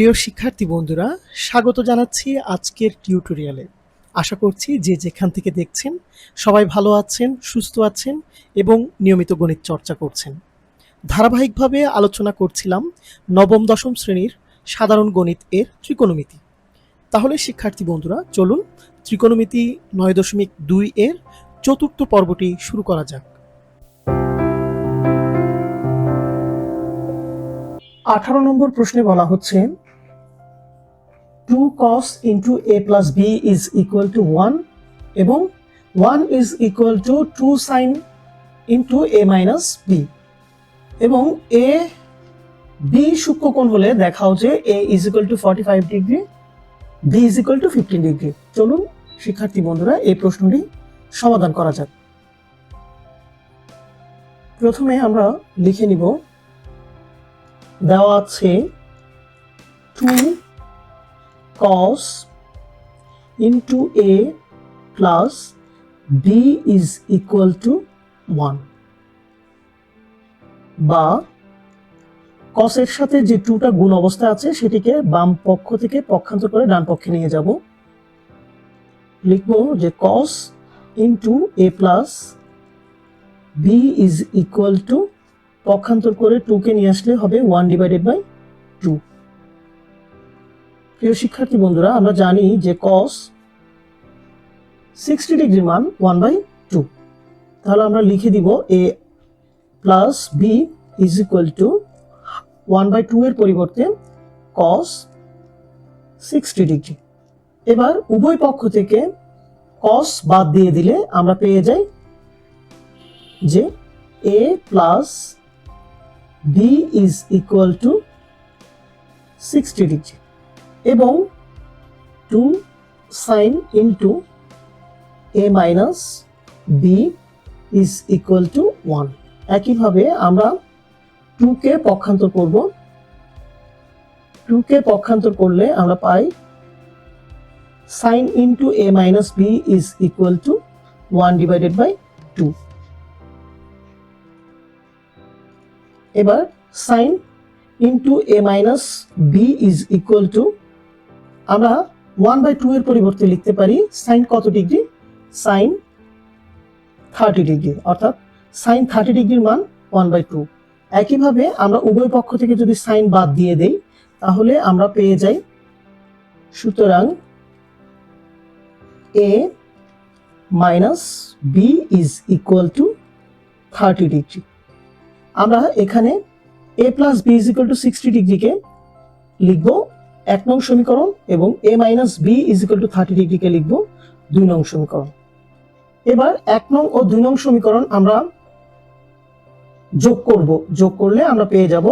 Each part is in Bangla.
প্রিয় শিক্ষার্থী বন্ধুরা, স্বাগত জানাচ্ছি আজকের টিউটোরিয়ালে। আশা করছি যে যেখান থেকে দেখছেন সবাই ভালো আছেন, সুস্থ আছেন এবং নিয়মিত গণিত চর্চা করছেন। ধারাবাহিকভাবে আলোচনা করছিলাম নবম দশম শ্রেণীর সাধারণ গণিত এর ত্রিকোণমিতি। তাহলে শিক্ষার্থী বন্ধুরা, চলুন ত্রিকোণমিতি ৯.২ এর চতুর্থ পর্বটি শুরু করা যাক। 18 নম্বর প্রশ্নে বলা হচ্ছে 2 cos into a plus b is equal to 1 এবং 1 is equal to 2 sin into a minus b এবং a b সূক্ষ্মকোণ হলে দেখাও যে a is equal to 45 degree, b is equal to 15 degree. চলুন শিক্ষার্থী বন্ধুরা এই প্রশ্নটি সমাধান করা যাক। প্রথমে আমরা লিখে নিব, দেওয়া আছে 2 cos into a plus b is equal to 1 বা cos এর সাথে যে 2টা গুণ অবস্থা আছে সেটিকে বাম পক্ষ থেকে পক্ষান্তর করে ডান পক্ষে নিয়ে যাব। লিখব যে cos into a plus b is equal to পক্ষান্তর করে 2 কে নিয়ে আসলে হবে 1/2। প্রিয় শিক্ষার্থী বন্ধুরা, আমরা জানি যে cos 60 ডিগ্রির মান 1/2। তাহলে আমরা লিখে দিব a plus b is equal two 1/2 এর পরিবর্তে cos 60 ডিগ্রি। এবার উভয় পক্ষ থেকে cos বাদ দিয়ে দিলে আমরা পেয়ে যাই যে a plus b is equal to 60 degree এবং 2 sin into a minus b is equal to 1। একইভাবে আমরা 2 কে পক্ষান্তর করব। 2 কে পক্ষান্তর করলে আমরা পাই sin into a minus b is equal to 1/2। এবার sin into a minus b is equal to আমরা 1/2 এর পরিবর্তে লিখতে পারি sin কত ডিগ্রি, sin 30 ডিগ্রি, অর্থাৎ sin 30 ডিগ্রির মান 1/2। একইভাবে আমরা উভয় পক্ষ থেকে যদি sin বাদ দিয়ে দেই তাহলে আমরা পেয়ে যাই, সুতরাং a minus b is equal to 30 degree. আমরা এখানে a plus b is equal to 60 ডিগ্রিকে লিখব 1 নং সমীকরণ এবং a minus b is equal to 30 ডিগ্রিকে লিখব 2 নং সমীকরণ। এবার 1 নং ও 2 নং সমীকরণ আমরা যোগ করব। যোগ করলে আমরা পেয়ে যাব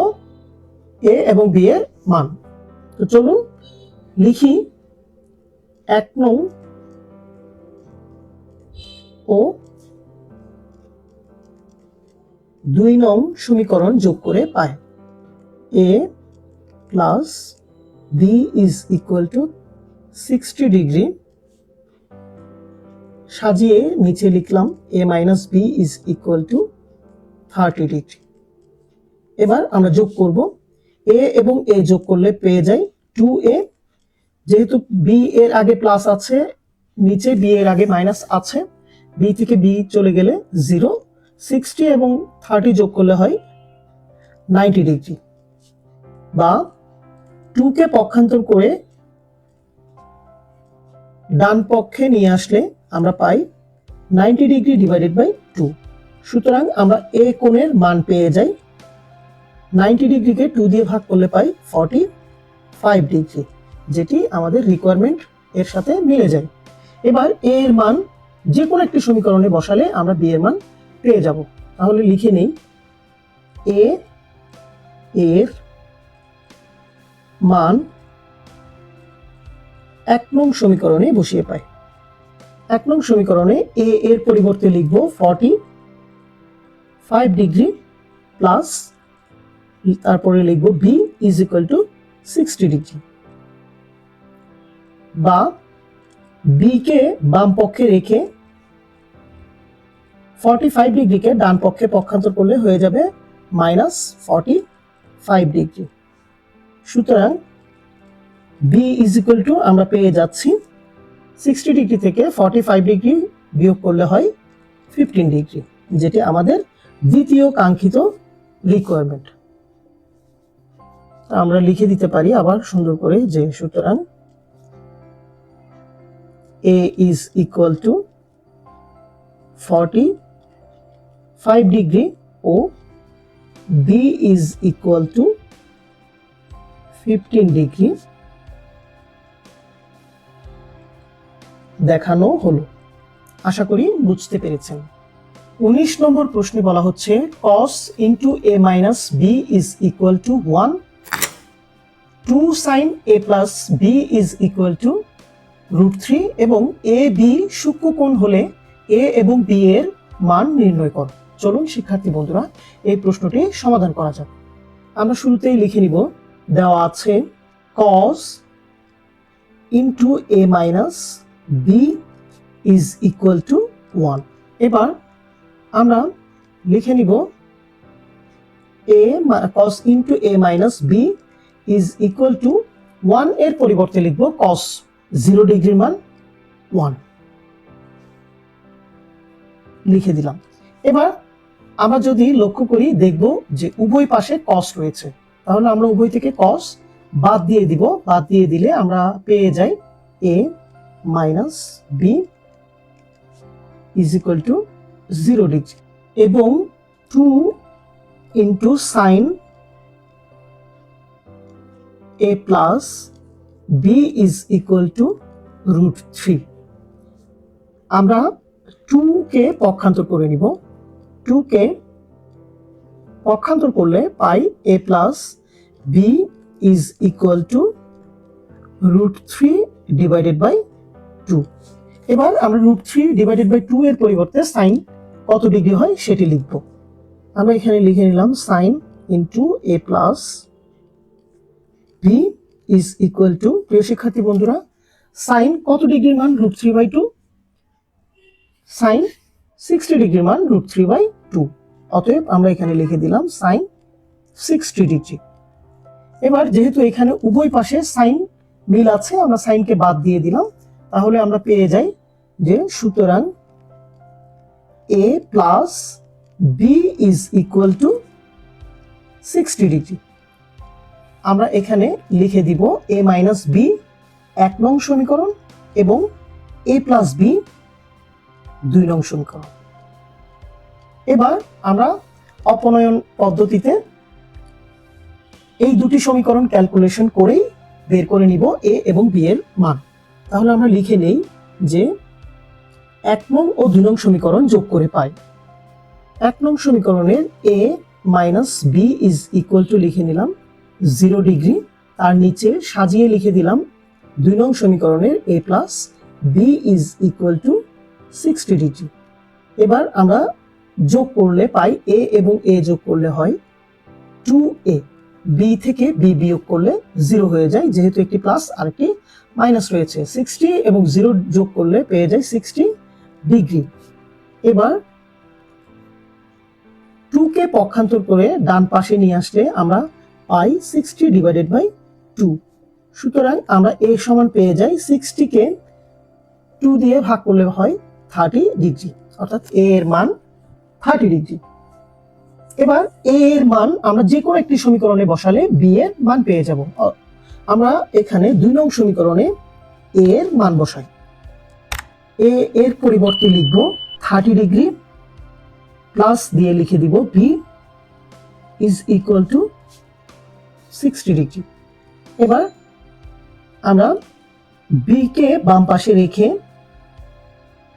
a এবং b এর মান। তো চলুন লিখি 1 নং ও 2 নং সমীকরণ যোগ করে পাই a plus b is equal to 60 degree, সাজিয়ে নিচে লিখলাম a minus b is equal to 30 degree. এবার আমরা যোগ করব, a এবং a যোগ করলে পেয়ে যাই 2a, যেহেতু b এর আগে প্লাস আছে, নিচে b এর আগে মাইনাস আছে, b থেকে b চলে গেলে 0, 60 এবং 30 যোগ করলে হয় 90 ডিগ্রি বা 2 কে পক্ষান্তর করে ডান পক্ষে নিয়ে আসলে আমরা পাই 90 ডিগ্রি ডিভাইডেড বাই 2। সুতরাং আমরা a কোণের মান পেয়ে যাই, 90 ডিগ্রিকে 2 দিয়ে ভাগ করলে পাই 45 ডিগ্রি, যেটি আমাদের রিকোয়ারমেন্ট এর সাথে মিলে যায়। এবার a এর মান যে কোনো একটি সমীকরণে বসালে আমরা b এর মান পেয়ে যাব। তাহলে লিখে নেই a এর মান 1 নং সমীকরণে বসিয়ে পাই। 1 নং সমীকরণে a এর পরিবর্তে লিখব 45 ডিগ্রি প্লাস তারপরে লিখব b is equal to 60 degree বা b কে বাম পক্ষে রেখে 45 ডিগ্রিকে ডান পক্ষে পক্ষান্তর করলে হয়ে যাবে -45 ডিগ্রি। সুতরাং বি ইজ ইকুয়াল টু আমরা পেয়ে যাচ্ছি 60 ডিগ্রি থেকে 45 ডিগ্রি বিয়োগ করলে হয় 15 ডিগ্রি, যেটি আমাদের দ্বিতীয় কাঙ্ক্ষিত রিকোয়ারমেন্ট। আমরা লিখে দিতে পারি আবার সুন্দর করে যে সুতরাং A is equal to 45 degree ও B is equal to 15 degree দেখানো হলো। আশা করি বুঝতে পেরেছেন। 19 নম্বর প্রশ্নে বলা হচ্ছে cos into a minus B is equal to 1, 2 sin a plus B is equal to √3 এবং এ বি সূক্ষ্মকোণ হলে এ এবং বি এর মান নির্ণয় করো। চলুন শিক্ষার্থী বন্ধুরা এই প্রশ্নটি সমাধান করা যাক। আমরা শুরুতেই লিখে নিব, দেওয়া আছে cos into a minus B is equal to 1। এবার আমরা লিখে নিব cos into a minus B is equal to 1 এর পরিবর্তে লিখব cos 0 ডিগ্রির মান 1 লিখে দিলাম। এবার আমরা যদি লক্ষ্য করি দেখব যে উভয় পাশে cos রয়েছে, তাহলে আমরা উভয় থেকে cos বাদ দিয়ে দিব। বাদ দিয়ে দিলে আমরা পেয়ে যাই a minus B is equal to 0 degree এবং 2 into sine a plus B is equal to √3। আমরা 2 কে পক্ষান্তর করে নিব। 2 কে পক্ষান্তর করলে পাই a plus B is equal to √3 divided by 2। এবার আমরা √3 ডিভাইডেড বাই 2 এর পরিবর্তে সাইন কত ডিগ্রি হয় সেটি লিখব। আমরা এখানে লিখে নিলাম sine into a plus B is equal to, প্রিয় শিক্ষার্থী বন্ধুরা, সাইন কত ডিগ্রির মান √3 বাই 2? সাইন 60 ডিগ্রির মান √3 বাই 2। অতএব আমরা এখানে লিখে দিলাম সাইন 60 ডিগ্রি। এবার যেহেতু এখানে উভয় পাশে সাইন মিল আছে, আমরা সাইনকে বাদ দিয়ে দিলাম, তাহলে আমরা পেয়ে যাই যে সুতরাং a plus B is equal to 60 degree. আমরা এখানে লিখে দিব a মাইনাস বি 1 নং সমীকরণ এবং a প্লাস বি 2 নং সমীকরণ। এবার আমরা অপনয়ন পদ্ধতিতে এই দুটি সমীকরণ ক্যালকুলেশন করেই বের করে নিব a এবং b এর মান। তাহলে আমরা লিখে নেই যে 1 নং ও 2 নং সমীকরণ যোগ করে পাই 1 নং সমীকরণের a minus B is equal to লিখে নিলাম 0 ডিগ্রি, তার নিচে সাজিয়ে লিখে দিলাম 2 নং সমীকরণের a plus B is equal to 60 degree. এবার আমরা যোগ করলে পাই a এবং a যোগ করলে হয় 2a, b থেকে b বিয়োগ করলে 0 হয়ে যায়, যেহেতু একটি প্লাস আর একটি মাইনাস রয়েছে। 60 এবং 0 যোগ করলে পেয়ে যায় 60 ডিগ্রি। এবার 2 কে পক্ষান্তর করে ডান পাশে নিয়ে আসলে আমরা পাই 60 ডিভাইডেড বাই 2। সুতরাং আমরা a সমান পেয়ে যাই 60 কে 2 দিয়ে ভাগ করলে হয় 30 ডিগ্রি, অর্থাৎ a এর মান 30 ডিগ্রি। এবার a এর মান আমরা যে কোনো একটি সমীকরণে বসালে b এর মান পেয়ে যাব। আমরা এখানে 2 নং সমীকরণে a এর মান বসাই। a এর পরিবর্তে লিখব 30 ডিগ্রি প্লাস দিয়ে লিখে দিব b is equal to 60 degree. এবার আমরা b কে বাম পাশে রেখে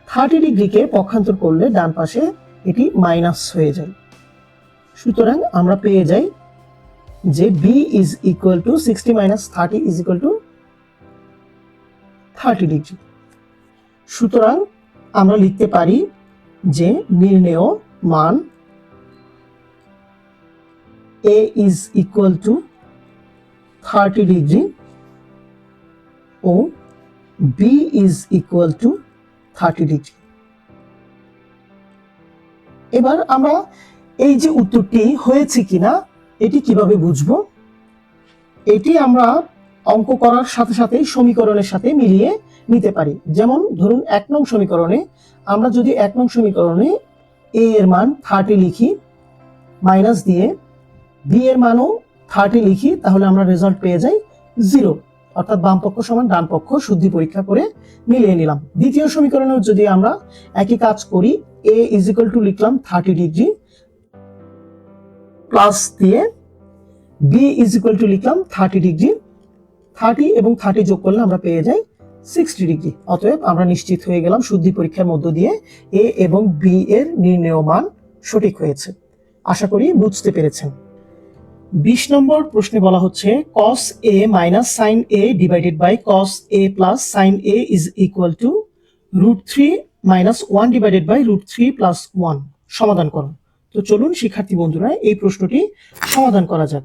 30 ডিগ্রিকে পক্ষান্তর করলে ডান পাশে এটি মাইনাস হয়ে যায়। সুতরাং আমরা পেয়ে যাই যে b is equal to 60 minus 30 is equal to 30 degree. সুতরাং আমরা লিখতে পারি যে নির্ণেয় মান a is equal to 30 degree ও b is equal to 30 degree. এবার আমরা এই যে উত্তরটি হয়েছে কিনা এটি কিভাবে বুঝবো? এটি আমরা অঙ্ক করার সাথে সাথে সমীকরণের সাথে মিলিয়ে নিতে পারি। যেমন ধরুন 1 নং সমীকরণে আমরা যদি 1 নং সমীকরণে a এর মান 30 লিখি মাইনাস দিয়ে b এর মানও 30 লিখি, তাহলে আমরা রেজাল্ট পেয়ে যাই 0, অর্থাৎ বাম পক্ষ সমান ডান পক্ষ শুদ্ধি পরীক্ষা করে মিলিয়ে নিলাম। দ্বিতীয় সমীকরণেও যদি আমরা একই কাজ করি, a ইজ ইকুয়াল টু লিখলাম 30 ডিগ্রি প্লাস দিয়ে b ইজ ইকুয়াল টু লিখলাম 30 ডিগ্রি, 30 এবং 30 যোগ করলে আমরা পেয়ে যাই 60 ডিগ্রি। অতএব আমরা নিশ্চিত হয়ে গেলাম শুদ্ধি পরীক্ষার মধ্য দিয়ে a এবং b এর নির্ণেয় মান সঠিক হয়েছে। আশা করি বুঝতে পেরেছেন। 20 নম্বর প্রশ্নে বলা হচ্ছে cos a minus sin a divided by cos a plus sin a is equal to √3 minus 1 divided by √3 plus 1 সমাধান করো। তো চলুন শিক্ষার্থী বন্ধুরা এই প্রশ্নটি সমাধান করা যাক।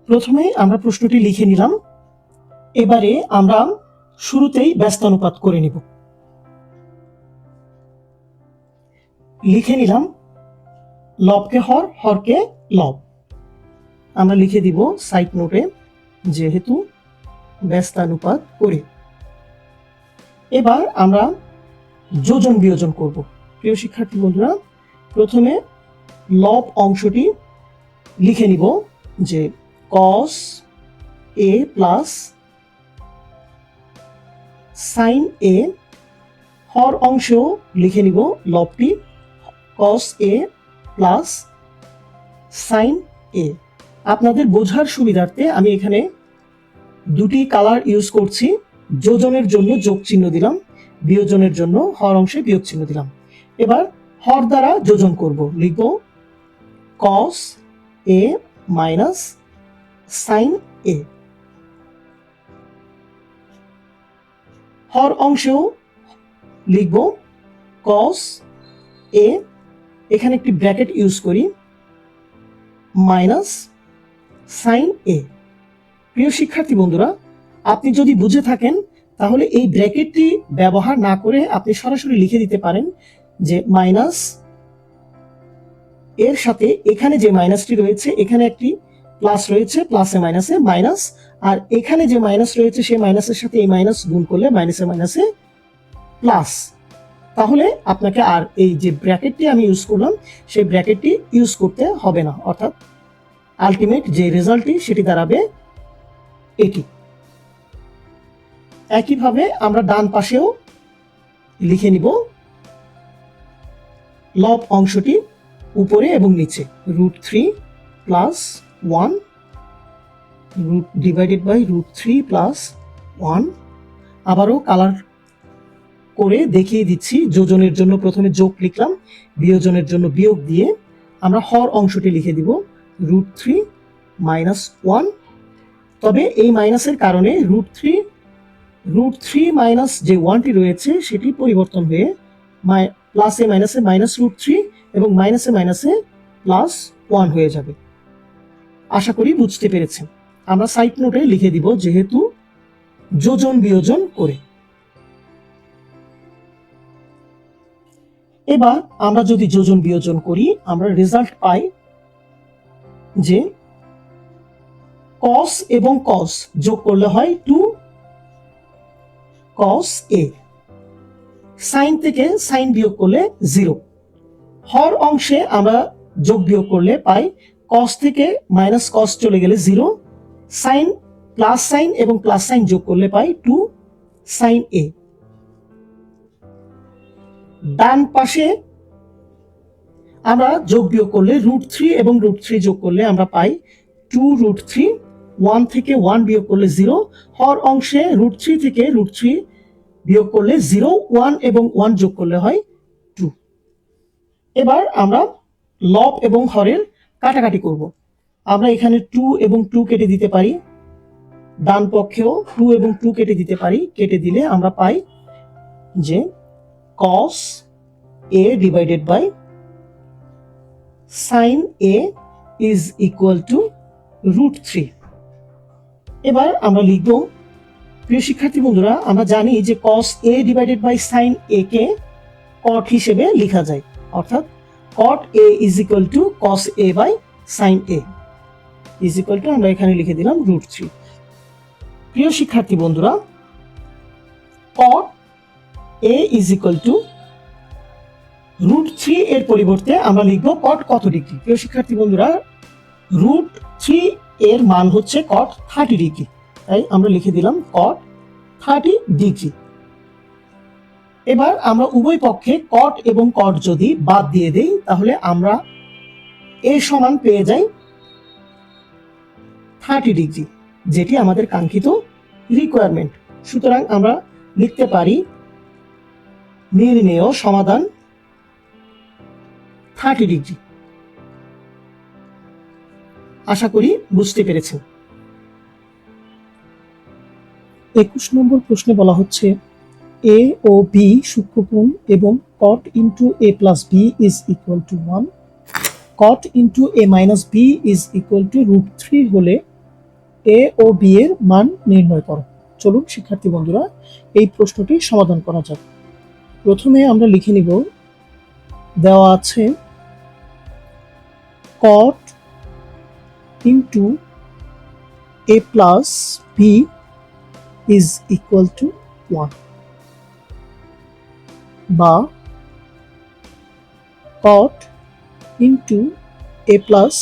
প্রথমে আমরা প্রশ্নটি লিখে নিলাম। এবারে আমরা শুরুতেই ব্যস্তানুপাত করে নিব। লিখে নিলাম লবকে হর, হরকে লব। আমরা লিখে দিব সাইড নোটে যেহেতু ব্যস্তানুপাত করে। এবার আমরা যোজন বিয়োজন করব। প্রিয় শিক্ষার্থী বন্ধুরা, প্রথমে লব অংশটি লিখে নিব যে cos a plus sin a, হর অংশেও লিখে নিব লবটি cos a plus sin a। আপনাদের বোঝার সুবিধার্থে আমি এখানে দুটি কালার ইউজ করছি। যোজনের জন্য যোগ চিহ্ন দিলাম, বিয়োজনের জন্য হর অংশে বিয়োগ চিহ্ন দিলাম। এবার হর দ্বারা যোজন করব, লিখব cos a minus sin a। হর অংশেও লিখব cos a, এখানে একটি ব্র্যাকেট ইউজ করি, মাইনাস sin a। প্রিয় শিক্ষার্থী বন্ধুরা, আপনি যদি বুঝে থাকেন তাহলে এই ব্র্যাকেটটি ব্যবহার না করে আপনি সরাসরি লিখে দিতে পারেন যে মাইনাস এর সাথে এখানে যে মাইনাসটি রয়েছে, এখানে একটি প্লাস রয়েছে, প্লাসে মাইনাসে মাইনাস, আর এখানে যে মাইনাস রয়েছে সেই মাইনাসের সাথে এই মাইনাস গুণ করলে মাইনাসে মাইনাসে প্লাস। তাহলে আপনাকে আর এই যে ব্র্যাকেটটি আমি ইউজ করলাম সেই ব্র্যাকেটটি ইউজ করতে হবে না, অর্থাৎ আলটিমেট যে রেজাল্টটি সেটি দাঁড়াবে এটি। একইভাবে আমরা ডান পাশেও লিখে নিব লব অংশটি উপরে এবং নিচে √3 প্লাস 1 ডিভাইডেড বাই √3 প্লাস 1। আবারও কালার করে দেখিয়ে দিচ্ছি। যোজনের জন্য প্রথমে যোগ লিখলাম, বিয়োজনের জন্য বিয়োগ দিয়ে আমরা হর অংশটি লিখে দিব √3 মাইনাস 1। তবে এই মাইনাসের কারণে √3 মাইনাস যে 1টি রয়েছে সেটি পরিবর্তন হয়ে প্লাসে মাইনাসে মাইনাস √3 এবং মাইনাসে মাইনাসে প্লাস 1 হয়ে যাবে। আশা করি বুঝতে পেরেছেন। আমরা সাইড নোটে লিখে দিব যেহেতু যোজন বিয়োজন করে। এবার আমরা যদি যোজন বিয়োজন করি আমরা রেজাল্ট পাই যে cos এবং cos যোগ করলে হয় 2 cos a, sin থেকে sin বিয়োগ করলে 0। হর অংশে আমরা যোগ বিয়োগ করলে পাই cos থেকে মাইনাস cos চলে গেলে 0, sin প্লাস sin এবং প্লাস sin যোগ করলে পাই 2 sin a। ডান পাশে আমরা যোগ বিয়োগ করলে √3 এবং √3 যোগ করলে আমরা পাই 2√3, 1 থেকে 1 বিয়োগ করলে 0, হর অংশে √3 থেকে √3 বিয়োগ করলে 0, 1 এবং 1 যোগ করলে হয় 2। এবার আমরা লব এবং হরের কাটাকাটি করব। আমরা এখানে 2 এবং 2 কেটে দিতে পারি, ডান পক্ষেও 2 এবং 2 কেটে দিতে পারি। কেটে দিলে আমরা পাই যে cos a divided by sin a is equal to √3। এবার আমরা লিখব, প্রিয় শিক্ষার্থী বন্ধুরা, আমরা জানি যে cos a divided by sin a কে cot হিসেবে লেখা যায়, অর্থাৎ cot a is equal to cos a by sin a is equal to আমরা এখানে লিখে দিলাম √3। প্রিয় শিক্ষার্থী বন্ধুরা, cot a is equal to √3 এর পরিবর্তে আমরা লিখব cot কত ডিগ্রি। প্রিয় শিক্ষার্থী বন্ধুরা, √3 এর মান হচ্ছে cot 30 ডিগ্রি, তাই আমরা লিখে দিলাম cot 30 ডিগ্রি। এবার আমরা উভয় পক্ষে cot এবং cot যদি বাদ দিয়ে দেই তাহলে আমরা a সমান পেয়ে যাই 30 ডিগ্রি, যেটি আমাদের কাঙ্ক্ষিত রিকোয়ারমেন্ট। সুতরাং আমরা লিখতে পারি নির্ণেয় সমাধান 30 ডিগ্রি। আশা করি বুঝতে পেরেছেন। 21 নম্বর প্রশ্নে বলা হচ্ছে a ও b সূক্ষ্মকোণ এবং cot into a plus b is equal to 1, cot into a minus b is equal to √3 হলে a ও b এর মান নির্ণয় করো। চলুন শিক্ষার্থী বন্ধুরা, এই প্রশ্নটি সমাধান করা যাক। প্রথমে আমরা লিখে নিব, দেওয়া আছে cot into a plus b is equal to 1 বা cot into a plus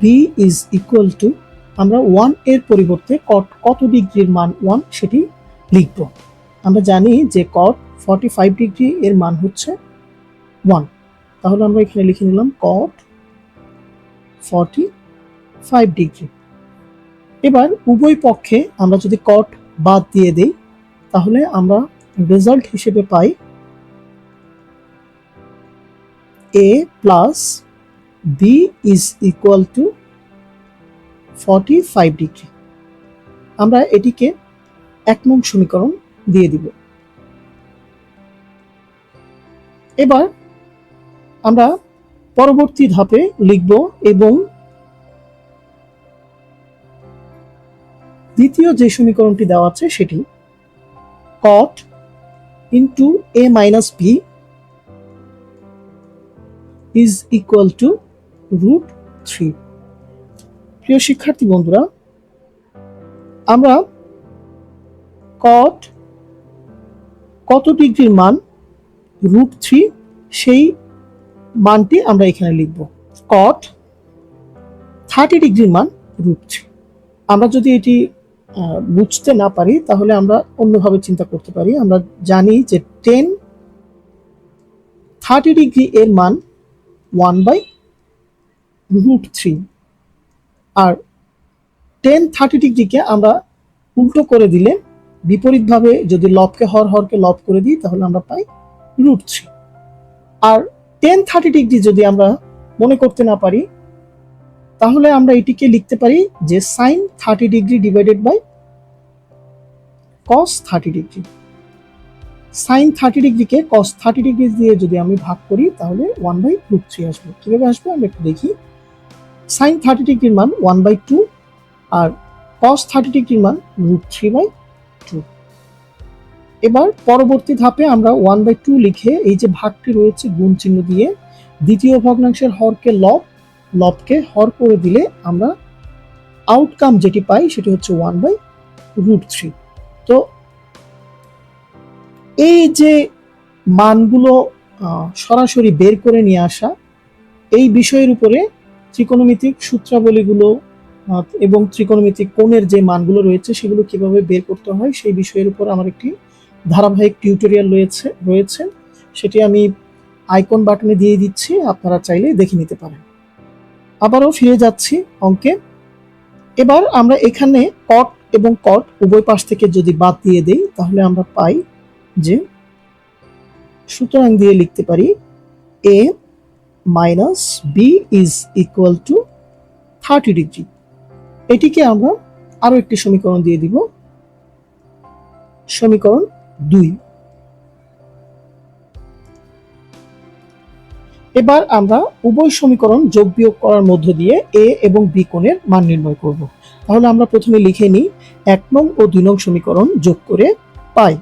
b is equal to, আমরা 1 এর পরিবর্তে cot কত ডিগ্রির মান 1 সেটি লিখব। আমরা জানি যে cot 45 ডিগ্রি এর মান হচ্ছে 1, তাহলে আমরা এখানে লিখে নিলাম cot 45 ডিগ্রি। এবার উভয় পক্ষে আমরা যদি cot বাদ দিয়ে দেই তাহলে আমরা রেজাল্ট হিসেবে পাই a plus b is equal to 45 degree. আমরা এটিকে 1 নং সমীকরণ দিয়ে দিব। এবার আমরা পরবর্তী ধাপে লিখব এবং দ্বিতীয় যে সমীকরণটি দেওয়া আছে সেটি cot into a minus b is equal to √3। প্রিয় শিক্ষার্থী বন্ধুরা, আমরা cot কত ডিগ্রির মান √3 সেই মানটি আমরা এখানে লিখব। cot 30 ডিগ্রির মান √3। আমরা যদি এটি বুঝতে না পারি তাহলে আমরা অন্যভাবে চিন্তা করতে পারি। আমরা জানি যে 30 ডিগ্রি এর মান 1/√3, আর 30 ডিগ্রিকে আমরা উল্টো করে দিলে, বিপরীতভাবে যদি লবকে হরকে লব করে দিই তাহলে আমরা পাই √3। আর 30 ডিগ্রি যদি আমরা মনে করতে না পারি তাহলে আমরা এটিকে লিখতে পারি যে sin 30 degree divided by cos 30 degree. sin 30 ডিগ্রিকে cos 30 ডিগ্রি দিয়ে যদি আমি ভাগ করি তাহলে 1/√3 আসবে। কিভাবে আসবে আমরা একটু দেখি। sin 30 ডিগ্রির মান 1/2 আর cos 30 ডিগ্রির মান √3/2। এবার পরবর্তী ধাপে আমরা 1/2 লিখে এই যে ভাগটি রয়েছে গুণ চিহ্ন দিয়ে দ্বিতীয় ভগ্নাংশের হরকে লবকে হর করে দিলে আমরা আউটকাম যেটি পাই সেটি হচ্ছে 1/√3। তো এই যে মানগুলো সরাসরি বের করে নিয়ে আসা, এই বিষয়ের উপরে ত্রিকোণমিতিক সূত্রাবলীগুলো এবং ত্রিকোণমিতিক কোণের যে মানগুলো রয়েছে সেগুলো কিভাবে বের করতে হয় সেই বিষয়ের উপর আমার একটি ধারাবাহিক টিউটোরিয়াল রয়েছে। সেটি আমি আইকন বাটনে দিয়ে দিচ্ছি, আপনারা চাইলে দেখে নিতে পারেন। আবারও ফিরে যাচ্ছি অঙ্কে। এবার আমরা এখানে cot এবং cot উভয় পাশ থেকে যদি বাদ দিয়ে দেই তাহলে আমরা পাই যে, সুতরাং দিয়ে লিখতে পারি a minus b is equal to 30 degree. এটিকে আমরা আরো একটি সমীকরণ দিয়ে দিব, সমীকরণ 2। এবার আমরা উভয় সমীকরণ যোগ বিয়োগ করার মধ্য দিয়ে a এবং b কোণের মান নির্ণয় করব। তাহলে আমরা প্রথমে লিখে নিই 1 নং ও 2 নং সমীকরণ যোগ করে পাই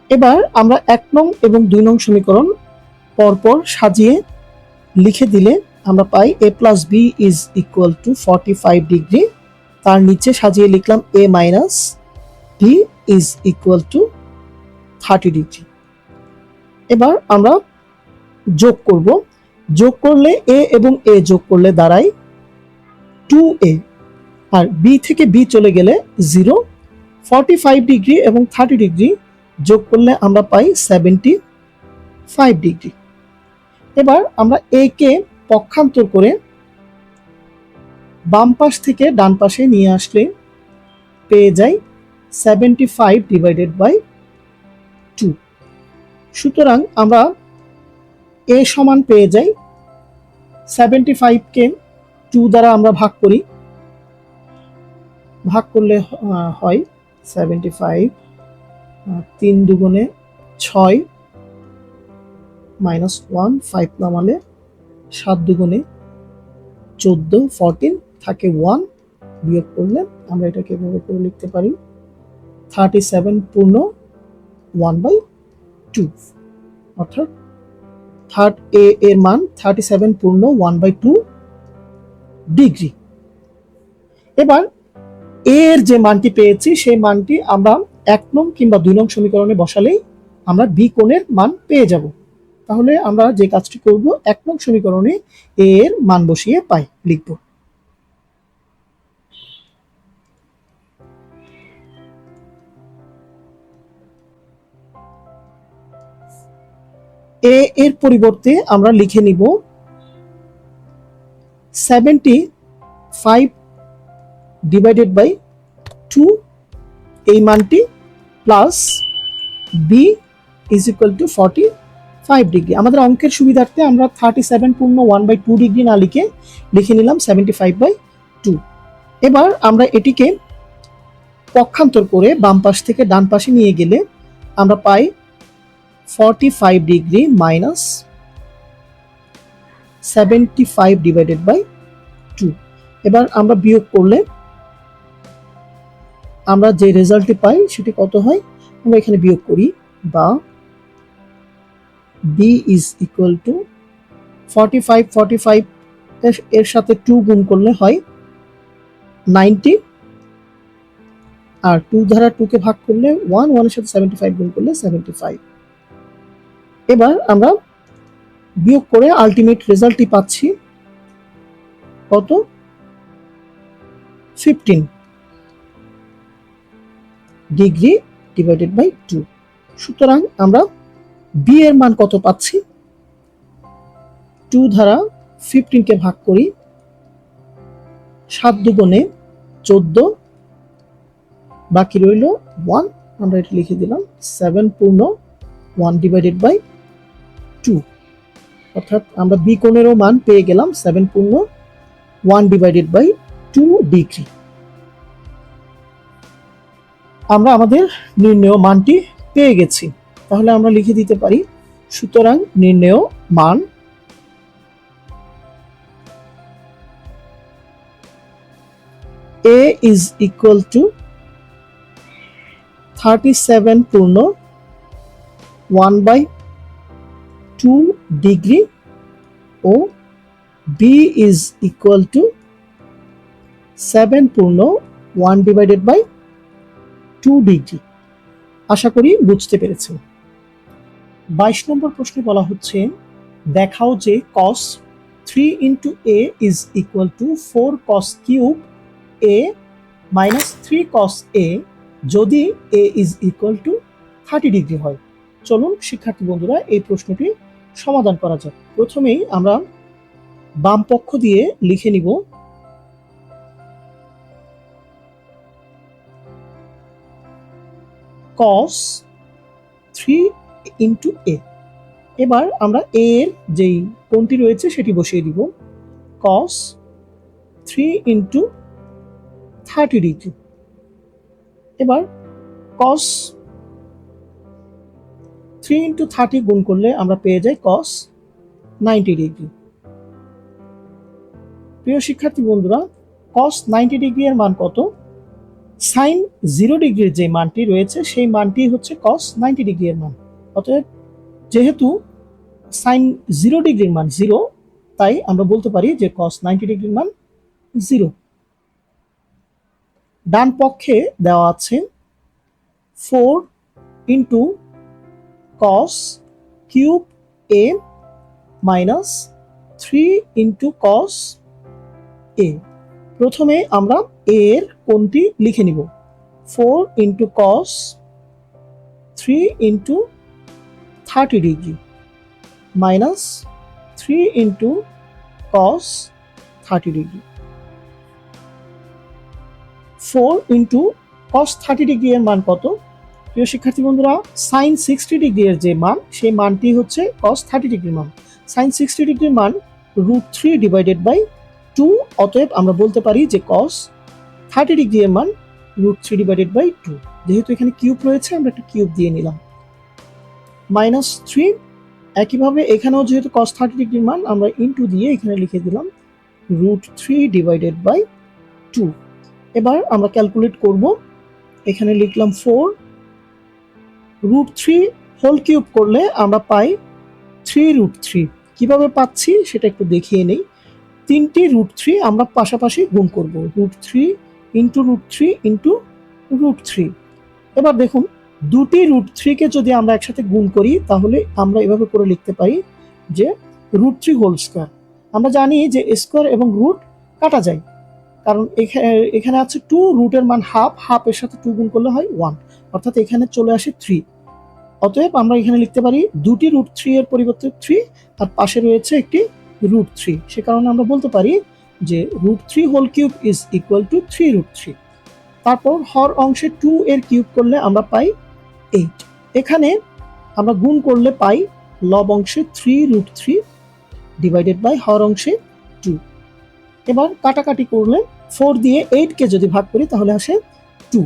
এবার আমরা 1 নং এবং 2 নং সমীকরণ পরপর সাজিয়ে লিখে দিলে আমরা পাই a plus B is equal to 45 degree. তার নিচে সাজিয়ে লিখলাম a minus B is equal to 30 degree. এবার আমরা যোগ করব, যোগ করলে a এবং a যোগ করলে দাঁড়ায় 2a, আর বি থেকে বি চলে গেলে 0। 45 ডিগ্রি এবং 30 ডিগ্রি যোগ করলে আমরা পাই 75 ডিগ্রি। এবার আমরা a কে পক্ষান্তর করে বাম পাশ থেকে ডান পাশে নিয়ে আসলে পেয়ে যাই 75 ডিভাইডেড বাই 2। সুতরাং আমরা a সমান পেয়ে যাই 75 কে 2 দ্বারা আমরা ভাগ করি, ভাগ করলে হয় 75, 3 দুগুণে 6 মাইনাস 1, 5 নামালে 7 দুগুণে 14, 14 থাকে 1, বিয়োগ করলে আমরা এটাকে এভাবে করে লিখতে পারি 37 পূর্ণ 1/2, অর্থাৎ থার্ড এ এর মান 37 পূর্ণ 1/2 ডিগ্রি। এবার এ এর যে মানটি পেয়েছি সেই মানটি আমরা 1 নং কিংবা 2 নং সমীকরণে বসালেই আমরা বি কোণের মান পেয়ে যাব। তাহলে আমরা যে কাজটি করব, 1 নং সমীকরণে এ এর মান বসিয়ে পাই লিখব। এ এর পরিবর্তে আমরা লিখে নিব 75 ডিভাইডেড বাই 2 এই মানটি, plus B is equal to 45 degree. আমাদের অঙ্কের সুবিধার্থে আমরা 37 পূর্ণ 1/2 ডিগ্রি না লিখে নিলাম 75/2। এবার আমরা এটিকে পক্ষান্তর করে বাম পাশ থেকে ডান পাশে নিয়ে গেলে আমরা পাই 45 ডিগ্রি মাইনাস 75 ডিভাইডেড বাই 2। এবার আমরা বিয়োগ করলে আমরা যে রেজাল্টটি পাই সেটি কত হয়, আমরা এখানে বিয়োগ করি, বা b ইজ ইকুয়াল টু 45 এর সাথে 2 গুণ করলে হয় 90, আর 2 দ্বারা 2 কে ভাগ করলে 1, 1 এর সাথে 75 গুণ করলে 75। এবার আমরা বিয়োগ করে আলটিমেট রেজাল্টটি পাচ্ছি কত, 15 ডিগ্রি ডিভাইডেড বাই 2। সুতরাং আমরা বি এর মান কত পাচ্ছি, 2 দ্বারা 15 কে ভাগ করি, 7 দুগুণে 14, বাকি রইল 1, আমরা এটা লিখে দিলাম 7 পূর্ণ 1 ডিভাইডেড বাই 2, অর্থাৎ আমরা বি কোণেরও মান পেয়ে গেলাম 7 পূর্ণ 1 ডিভাইডেড বাই 2 ডিগ্রি। আমরা আমাদের নির্ণেয় মানটি পেয়ে গেছি, তাহলে আমরা লিখে দিতে পারি, সুতরাং নির্ণেয় মান a is equal to 37 পূর্ণ 1/2 ডিগ্রি ও b is equal to 7 পূর্ণ 1 ডিভাইডেড বাই 2 ডিগ্রি। আশা করি বুঝতে পেরেছেন। 22 নম্বর প্রশ্নে বলা হচ্ছে, দেখাও যে cos 3 into a is equal to 4 cos cube a minus 3 cos a যদি a is equal to 30 degree হয়। চলুন শিক্ষার্থী বন্ধুরা এই প্রশ্নটি সমাধান করা যাক। প্রথমেই আমরা বাম পক্ষ দিয়ে লিখে নিব cos 3 into a। এবার আমরা a এর যেই কোণটি রয়েছে সেটি বসিয়ে দিব, cos 3 into 30 ডিগ্রি। এবার cos 3 into 30 গুণ করলে আমরা পেয়ে যাই cos 90 ডিগ্রি। প্রিয় শিক্ষার্থী বন্ধুরা, cos 90 ডিগ্রি এর মান কত, sin 0 ডিগ্রির যে মানটি রয়েছে সেই মানটি হচ্ছে cos 90 ডিগ্রি এর মান। অতএব যেহেতু sin 0 ডিগ্রির মান 0, তাই আমরা বলতে পারি যে cos 90 ডিগ্রির মান 0। ডান পক্ষে দেওয়া আছে 4 into cos cube a minus 3 into cos a। প্রথমে আমরা a এর কোণটি লিখে নিব, 4 into cos 3 into 30 degree minus 3 into cos 30 degree. 4 into cos 30 degree এর মান কত? প্রিয় শিক্ষার্থী বন্ধুরা, sin 60 ডিগ্রি এর যে মান, সেই মানটি হচ্ছে cos 30 ডিগ্রির মান। sin 60 ডিগ্রির মান √3 ডিভাইডেড বাই 2। অতএব আমরা বলতে পারি যে cos 30 ডিগ্রি এর মান √3 ডিভাইডেড বাই 2। যেহেতু এখানে কিউব রয়েছে, আমরা একটা কিউব দিয়ে নিলাম, মাইনাস 3। একইভাবে এখানেও যেহেতু cos 30 ডিগ্রির মান, আমরা ইনটু দিয়ে এখানে লিখে দিলাম √3 ডিভাইডেড বাই 2। এবার আমরা ক্যালকুলেট করব। এখানে লিখলাম 4, √3 হোল কিউব করলে আমরা পাই 3√3। কিভাবে পাচ্ছি সেটা একটু দেখিয়ে নেই। 3টি √3 আমরা পাশাপাশি গুণ করব, √3 ইন্টু √3 ইন্টু √3। এবার দেখুন, দুটি √3 কে যদি আমরা একসাথে গুণ করি তাহলে আমরা এভাবে করে লিখতে পারি যে √3 হোল স্কয়ার। আমরা জানি যে স্কয়ার এবং রুট কাটা যায়, কারণ এখানে আছে 2, রুটের মান হাফ, হাফের সাথে 2 গুণ করলে হয় 1, অর্থাৎ এখানে চলে আসে 3। অতএব আমরা এখানে লিখতে পারি দুটি √3 এর পরিবর্তে 3, আর পাশে রয়েছে একটি √3। সে কারণে আমরা বলতে পারি যে √3 whole cube is equal to 3√3। তারপর হর অংশে 2 এর কিউব করলে আমরা পাই 8। এখানে আমরা গুণ করলে পাই লব অংশে 3√3 ডিভাইডেড বাই হর অংশে 2। এবার কাটাকাটি করলে 4 দিয়ে 8 কে যদি ভাগ করি তাহলে আসে 2।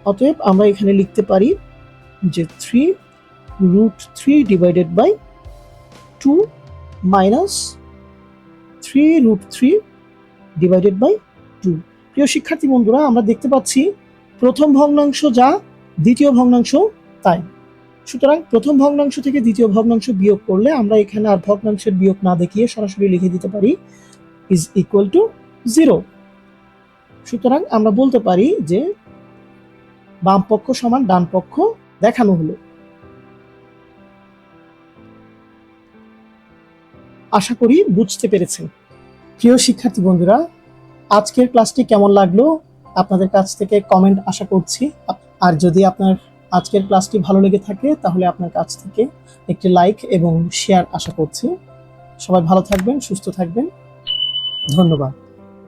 অতএব আমরা এখানে লিখতে পারি যে 3√3 divided by 2 minus 3√3 divided by 2। প্রিয় শিক্ষার্থী বন্ধুরা, আমরা দেখতে পাচ্ছি প্রথম ভগ্নাংশ যা, দ্বিতীয় ভগ্নাংশ তাই। সুতরাং প্রথম ভগ্নাংশ থেকে দ্বিতীয় ভগ্নাংশ বিয়োগ করলে আমরা এখানে আর ভগ্নাংশের বিয়োগ না দেখিয়ে সরাসরি লিখে দিতে পারি ইজ ইকুয়াল টু 0। সুতরাং আমরা বলতে পারি যে বাম পক্ষ সমান ডান পক্ষ দেখানো হলো। আশা করি বুঝতে পেরেছেন। প্রিয় শিক্ষার্থী বন্ধুরা, আজকের ক্লাসটি কেমন লাগলো আপনাদের কাছ থেকে কমেন্ট আশা করছি। আর যদি আপনার আজকের ক্লাসটি ভালো লেগে থাকে তাহলে আপনার কাছ থেকে একটি লাইক এবং শেয়ার আশা করছি। সবাই ভালো থাকবেন, সুস্থ থাকবেন। ধন্যবাদ।